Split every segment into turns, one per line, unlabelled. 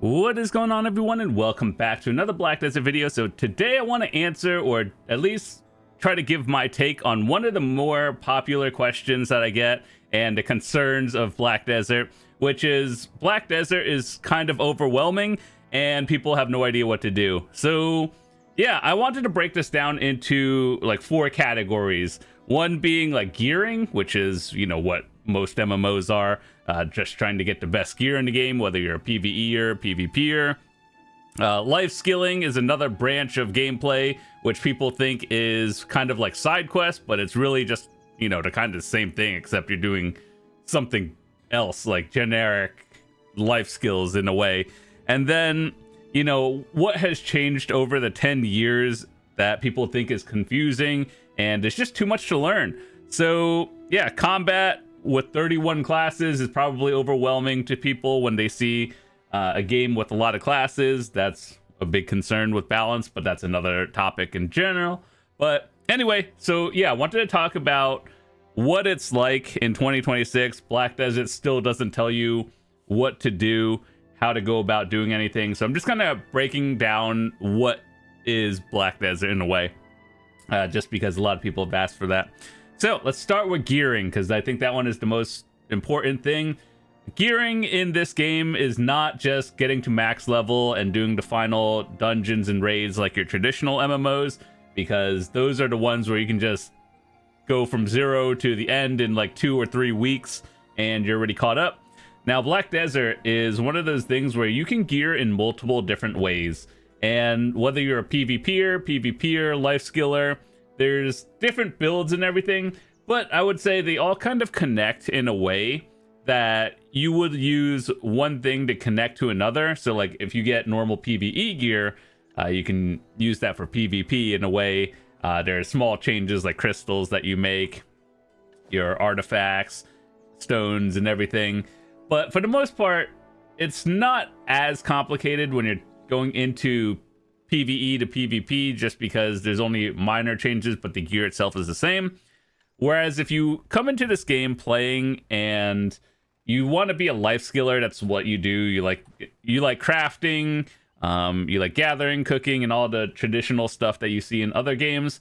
What is going on, everyone, and welcome back to another Black Desert video. So today I want to answer, or at least try to give my take on one of the more popular questions that I get and the concerns of Black Desert, which is Black Desert is kind of overwhelming and people have no idea what to do. So yeah, I wanted to break this down into like 4 categories. One being like gearing, which is, you know, what most MMOs are, just trying to get the best gear in the game, whether you're a PvEer, PvPer. Life skilling is another branch of gameplay, which people think is kind of like side quest, but it's really just, you know, the kind of same thing, except you're doing something else, like generic life skills in a way. And then, you know, what has changed over the 10 years that people think is confusing, and it's just too much to learn. So yeah, combat with 31 classes is probably overwhelming to people when they see a game with a lot of classes. That's a big concern with balance, but that's another topic in general. But anyway, so yeah, I wanted to talk about what it's like in 2026. Black Desert still doesn't tell you what to do, how to go about doing anything. So I'm just kind of breaking down what is Black Desert in a way, just because a lot of people have asked for that. So let's start with gearing, because I think that one is the most important thing. Gearing in this game is not just getting to max level and doing the final dungeons and raids like your traditional MMOs, because those are the ones where you can just go from 0 to the end in like 2 or 3 weeks and you're already caught up. Now, Black Desert is one of those things where you can gear in multiple different ways. And whether you're a PvPer, PvPer, Lifeskiller, there's different builds and everything, but I would say they all kind of connect in a way that you would use one thing to connect to another. So like if you get normal PvE gear, you can use that for PvP in a way. There are small changes like crystals that you make, your artifacts, stones and everything. But for the most part, it's not as complicated when you're going into PvE to PvP, just because there's only minor changes, but the gear itself is the same. Whereas if you come into this game playing and you want to be a life skiller, that's what you do. You like crafting, you like gathering, cooking, and all the traditional stuff that you see in other games.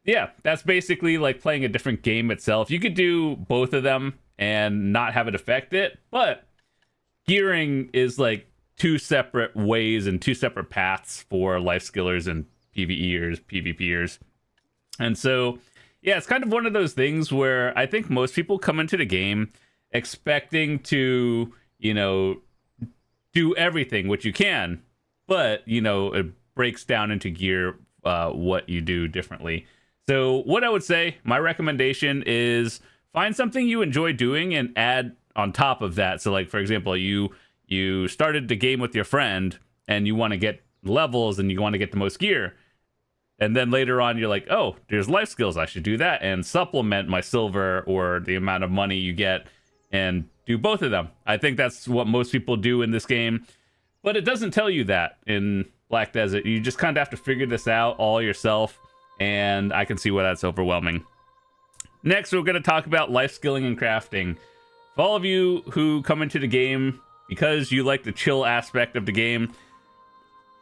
Yeah, that's basically like playing a different game itself. You could do both of them and not have it affect it, but gearing is like 2 separate ways and 2 separate paths for life skillers and PvEers, PvPers. And so, yeah, it's kind of one of those things where I think most people come into the game expecting to, you know, do everything, which you can, but, you know, it breaks down into gear what you do differently. So what I would say, my recommendation is find something you enjoy doing and add on top of that. So like, for example, you started the game with your friend and you want to get levels and you want to get the most gear. And then later on, you're like, oh, there's life skills. I should do that and supplement my silver or the amount of money you get and do both of them. I think that's what most people do in this game. But it doesn't tell you that in Black Desert. You just kind of have to figure this out all yourself. And I can see why that's overwhelming. Next, we're going to talk about life skilling and crafting. For all of you who come into the game because you like the chill aspect of the game,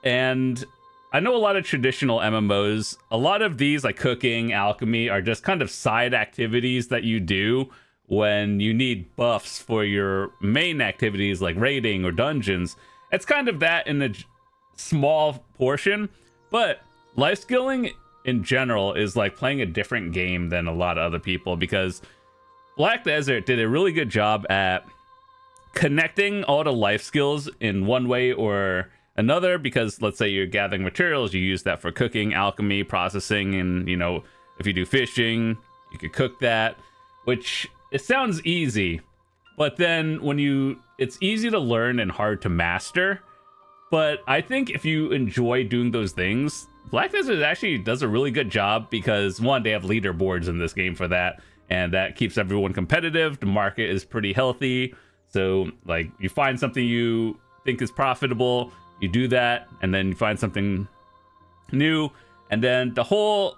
and I know a lot of traditional MMOs, a lot of these like cooking, alchemy are just kind of side activities that you do when you need buffs for your main activities like raiding or dungeons. It's kind of that in a small portion, but life skilling in general is like playing a different game than a lot of other people, because Black Desert did a really good job at connecting all the life skills in one way or another. Because let's say you're gathering materials, you use that for cooking, alchemy, processing, and, you know, if you do fishing, you could cook that, which it sounds easy, but then it's easy to learn and hard to master. But I think if you enjoy doing those things, Black Desert actually does a really good job, because one, they have leaderboards in this game for that, and that keeps everyone competitive. The market is pretty healthy. So like you find something you think is profitable, you do that, and then you find something new. And then the whole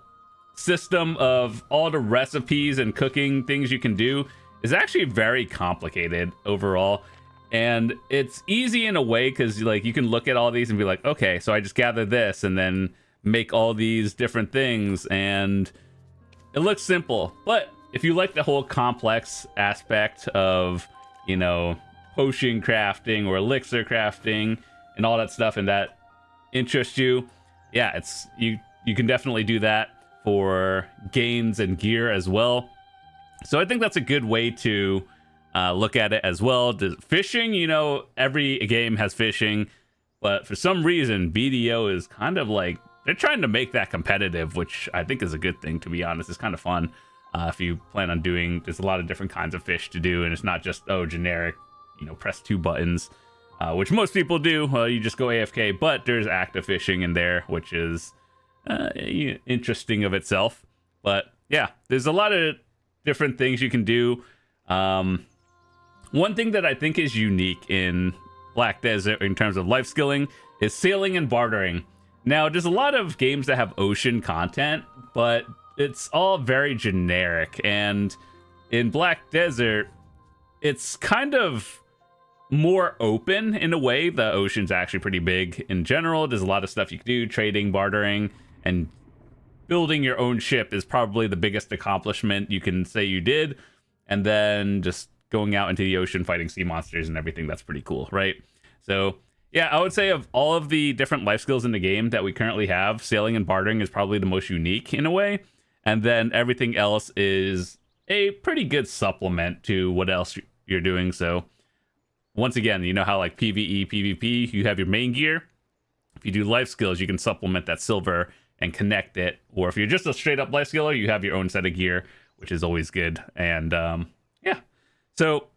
system of all the recipes and cooking things you can do is actually very complicated overall. And it's easy in a way because like you can look at all these and be like, okay, so I just gather this and then make all these different things, and it looks simple. But if you like the whole complex aspect of, you know, potion crafting or elixir crafting and all that stuff, and that interests you, yeah, it's you can definitely do that for gains and gear as well. So I think that's a good way to look at it as well. Fishing, you know, every game has fishing, but for some reason BDO is kind of like, they're trying to make that competitive, which I think is a good thing, to be honest. It's kind of fun if you plan on doing, there's a lot of different kinds of fish to do, and it's not just, oh, generic, you know, press 2 buttons, which most people do. You just go AFK, but there's active fishing in there, which is interesting of itself. But yeah, there's a lot of different things you can do. One thing that I think is unique in Black Desert in terms of life skilling is sailing and bartering. Now, there's a lot of games that have ocean content, but it's all very generic. And in Black Desert, it's kind of more open in a way. The ocean's actually pretty big in general. There's a lot of stuff you can do, trading, bartering, and building your own ship is probably the biggest accomplishment you can say you did. And then just going out into the ocean, fighting sea monsters and everything, that's pretty cool, right? So yeah, I would say of all of the different life skills in the game that we currently have, sailing and bartering is probably the most unique in a way. And then everything else is a pretty good supplement to what else you're doing. So once again, you know how like PvE, PvP, you have your main gear. If you do life skills, you can supplement that silver and connect it. Or if you're just a straight up life skiller, you have your own set of gear, which is always good. And yeah, so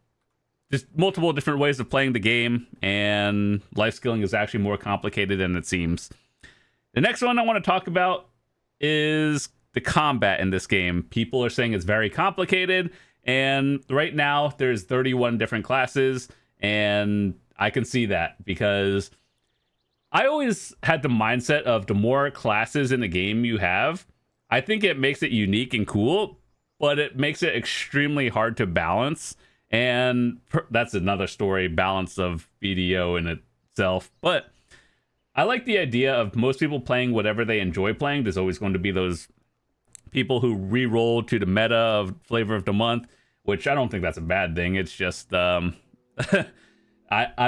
just multiple different ways of playing the game, and life skilling is actually more complicated than it seems. The next one I want to talk about is the combat in this game. People are saying it's very complicated, and right now there's 31 different classes, and I can see that because I always had the mindset of the more classes in the game you have, I think it makes it unique and cool, but it makes it extremely hard to balance. And that's another story, balance of BDO in itself. But I like the idea of most people playing whatever they enjoy playing. There's always going to be those people who re-roll to the meta of flavor of the month, which I don't think that's a bad thing. It's just I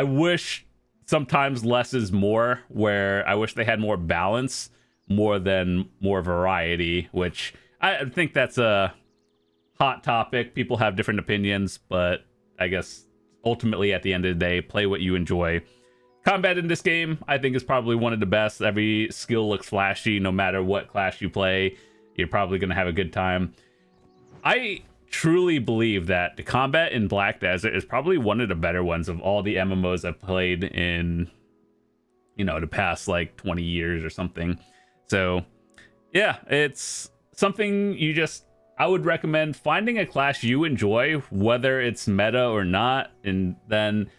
wish sometimes less is more, where I wish they had more balance more than more variety, which I think that's a hot topic. People have different opinions, but I guess ultimately at the end of the day, play what you enjoy. Combat in this game, I think, is probably one of the best. Every skill looks flashy. No matter what class you play, you're probably going to have a good time. I truly believe that the combat in Black Desert is probably one of the better ones of all the MMOs I've played in, you know, the past like 20 years or something. So yeah, it's something I would recommend finding a class you enjoy, whether it's meta or not, and then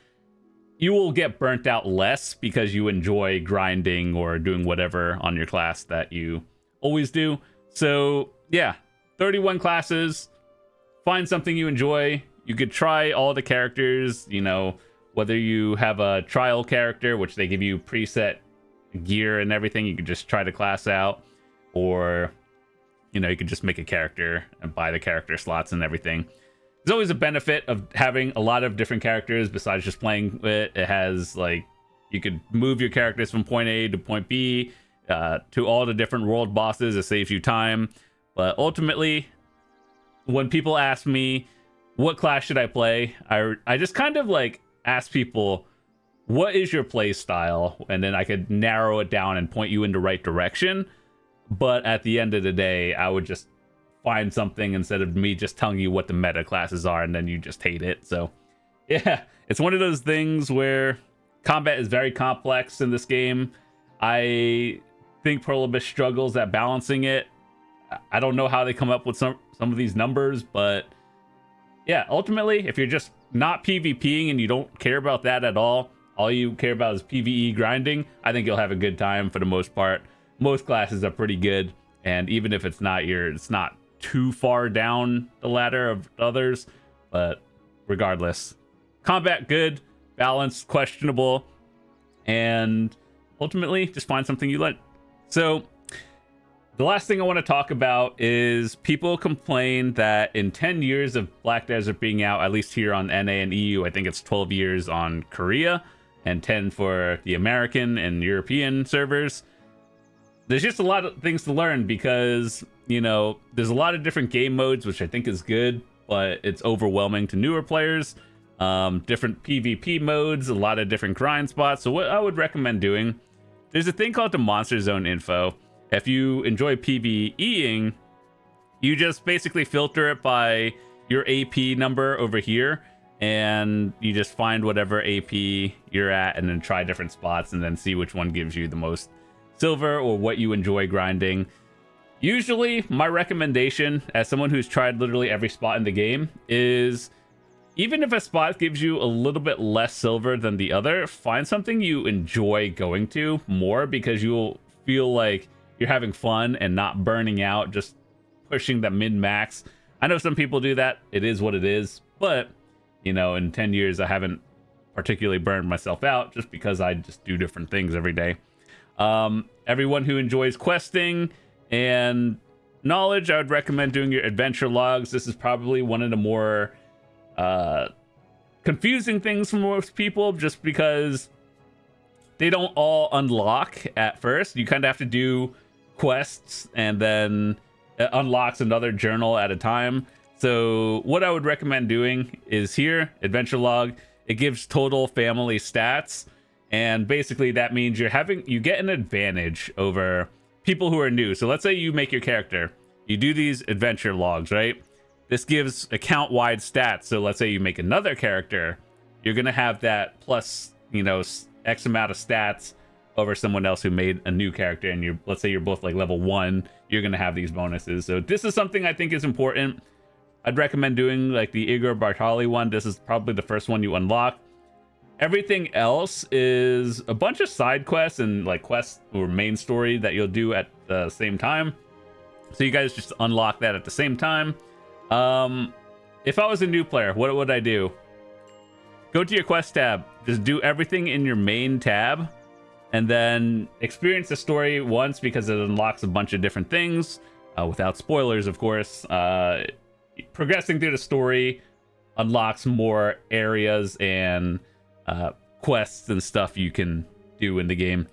you will get burnt out less because you enjoy grinding or doing whatever on your class that you always do. So yeah, 31 classes. Find something you enjoy. You could try all the characters, you know, whether you have a trial character, which they give you preset gear and everything, you could just try the class out, or you know, you could just make a character and buy the character slots and everything. There's always a benefit of having a lot of different characters besides just playing it. It has, like, you could move your characters from point A to point B to all the different world bosses. It saves you time. But ultimately, when people ask me, what class should I play? I just kind of, like, ask people, what is your play style? And then I could narrow it down and point you in the right direction. But at the end of the day, I would just find something instead of me just telling you what the meta classes are and then you just hate it. So yeah, it's one of those things where combat is very complex in this game. I think Perlibus struggles at balancing it. I don't know how they come up with some of these numbers, but yeah, ultimately, if you're just not PvPing and you don't care about that at all you care about is PvE grinding, I think you'll have a good time for the most part. Most classes are pretty good, and even if it's not too far down the ladder of others, but regardless, combat good, balance questionable, and ultimately just find something you like. So the last thing I want to talk about is people complain that in 10 years of Black Desert being out, at least here on NA and EU, I think it's 12 years on Korea and 10 for the American and European servers. There's just a lot of things to learn because, you know, there's a lot of different game modes, which I think is good, but it's overwhelming to newer players. Different PvP modes, a lot of different grind spots. So what I would recommend doing, there's a thing called the Monster Zone info. If you enjoy PvEing, you just basically filter it by your AP number over here, and you just find whatever AP you're at and then try different spots and then see which one gives you the most silver or what you enjoy grinding. Usually, my recommendation as someone who's tried literally every spot in the game is, even if a spot gives you a little bit less silver than the other, find something you enjoy going to more, because you'll feel like you're having fun and not burning out, just pushing the min-max. I know some people do that. It is what it is. But, you know, in 10 years, I haven't particularly burned myself out just because I just do different things every day. Everyone who enjoys questing and knowledge, I would recommend doing your adventure logs. This is probably one of the more confusing things for most people, just because they don't all unlock at first. You kind of have to do quests, and then it unlocks another journal at a time. So what I would recommend doing is here, adventure log. It gives total family stats, and basically that means you get an advantage over people who are new. So let's say you make your character, you do these adventure logs, right? This gives account-wide stats. So let's say you make another character, you're gonna have that plus, you know, X amount of stats over someone else who made a new character, and let's say you're both like level 1, you're gonna have these bonuses. So this is something I think is important. I'd recommend doing like the Igor Bartali one. This is probably the first one you unlock. Everything else is a bunch of side quests and like quests or main story that you'll do at the same time. So you guys just unlock that at the same time. If I was a new player, what would I do? Go to your quest tab, just do everything in your main tab, and then experience the story once, because it unlocks a bunch of different things, without spoilers, of course. Progressing through the story unlocks more areas and quests and stuff you can do in the game.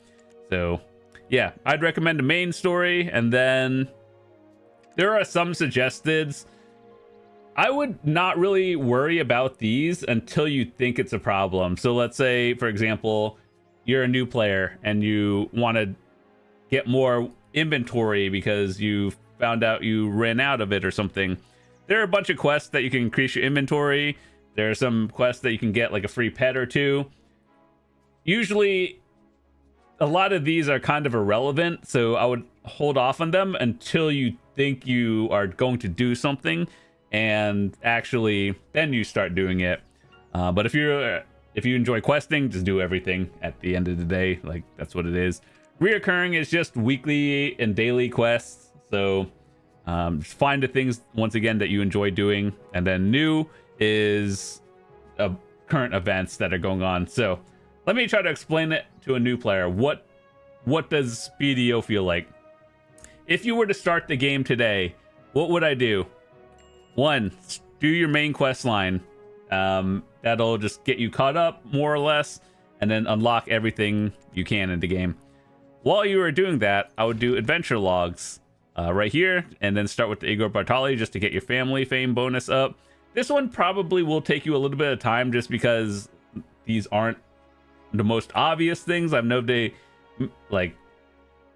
So yeah, I'd recommend the main story, and then there are some suggested. I would not really worry about these until you think it's a problem. So let's say, for example, you're a new player and you want to get more inventory because you found out you ran out of it or something. There are a bunch of quests that you can increase your inventory. There are some quests that you can get like a free pet or two. Usually, a lot of these are kind of irrelevant, so I would hold off on them until you think you are going to do something, and actually then you start doing it. But if you enjoy questing, just do everything at the end of the day. Like, that's what it is. Reoccurring is just weekly and daily quests. So just find the things, once again, that you enjoy doing. And then new is current events that are going on. So let me try to explain it to a new player. What does BDO feel like? If you were to start the game today, what would I do? 1, do your main quest line. That'll just get you caught up, more or less, and then unlock everything you can in the game. While you are doing that, I would do adventure logs right here, and then start with the Igor Bartali just to get your family fame bonus up. This one probably will take you a little bit of time, just because these aren't the most obvious things. I know they like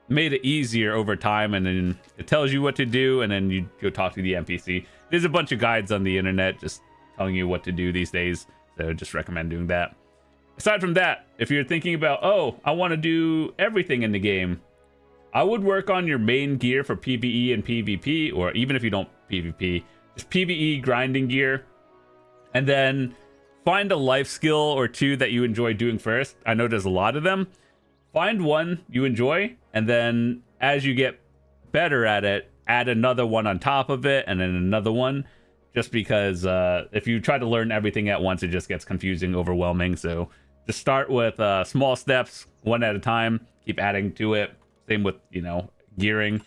made it easier over time, and then it tells you what to do, and then you go talk to the NPC. There's a bunch of guides on the internet just telling you what to do these days, so just recommend doing that. Aside from that, if you're thinking about, oh, I want to do everything in the game, I would work on your main gear for PvE and PvP, or even if you don't PvP, just PvE grinding gear, and then find a life skill or two that you enjoy doing first. I know there's a lot of them. Find one you enjoy, and then as you get better at it, add another one on top of it, and then another one. just because if you try to learn everything at once, it just gets confusing, overwhelming. So just start with small steps, one at a time, keep adding to it. Same with, you know, gearing.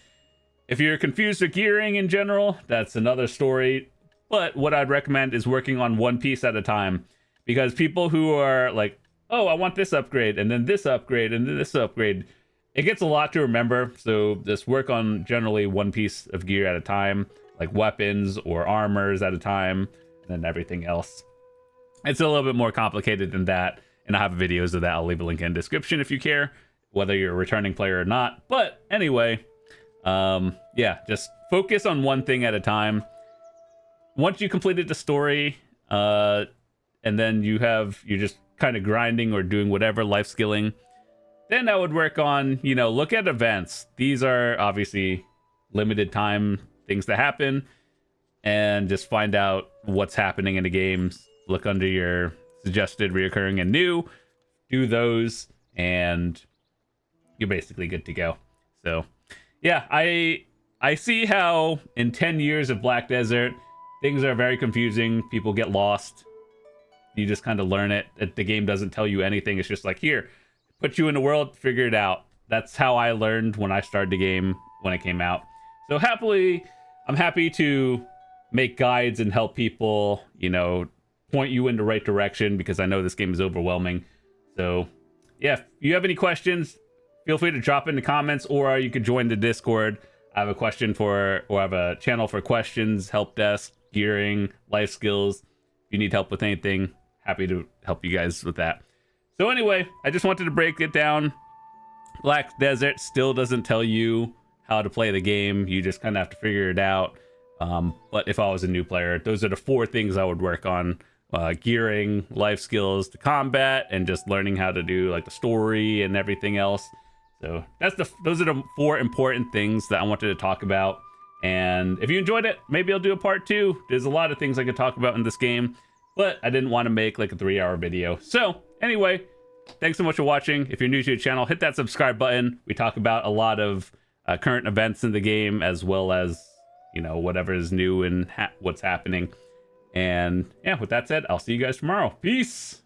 If you're confused with gearing in general, that's another story. But what I'd recommend is working on one piece at a time, because people who are like, oh, I want this upgrade and then this upgrade and then this upgrade, it gets a lot to remember. So just work on generally one piece of gear at a time, like weapons or armors at a time, and then everything else. It's a little bit more complicated than that, and I have videos of that. I'll leave a link in the description if you care, whether you're a returning player or not. But anyway, yeah, just focus on one thing at a time. Once you completed the story, and then you're just kind of grinding or doing whatever, life skilling, then I would work on, you know, look at events. These are obviously limited time things that happen, and just find out what's happening in the games. Look under your suggested, reoccurring, and new, do those, and you're basically good to go. So yeah, I see how in 10 years of Black Desert, things are very confusing. People get lost. You just kind of learn it. The game doesn't tell you anything. It's just like, here, put you in the world, figure it out. That's how I learned when I started the game when it came out. So I'm happy to make guides and help people, you know, point you in the right direction, because I know this game is overwhelming. So yeah, if you have any questions, feel free to drop in the comments, or you could join the Discord. I have I have a channel for questions, help desk, gearing, life skills. If you need help with anything, happy to help you guys with that. So anyway, I just wanted to break it down. Black Desert still doesn't tell you how to play the game. You just kind of have to figure it out. But if I was a new player, those are the 4 things I would work on. Gearing, life skills, the combat, and just learning how to do like the story and everything else. So those are the 4 important things that I wanted to talk about. And if you enjoyed it, maybe I'll do a part 2. There's a lot of things I could talk about in this game, but I didn't want to make like a 3-hour video. So anyway, thanks so much for watching. If you're new to the channel, hit that subscribe button. We talk about a lot of current events in the game, as well as, you know, whatever is new and what's happening. And yeah, with that said, I'll see you guys tomorrow. Peace.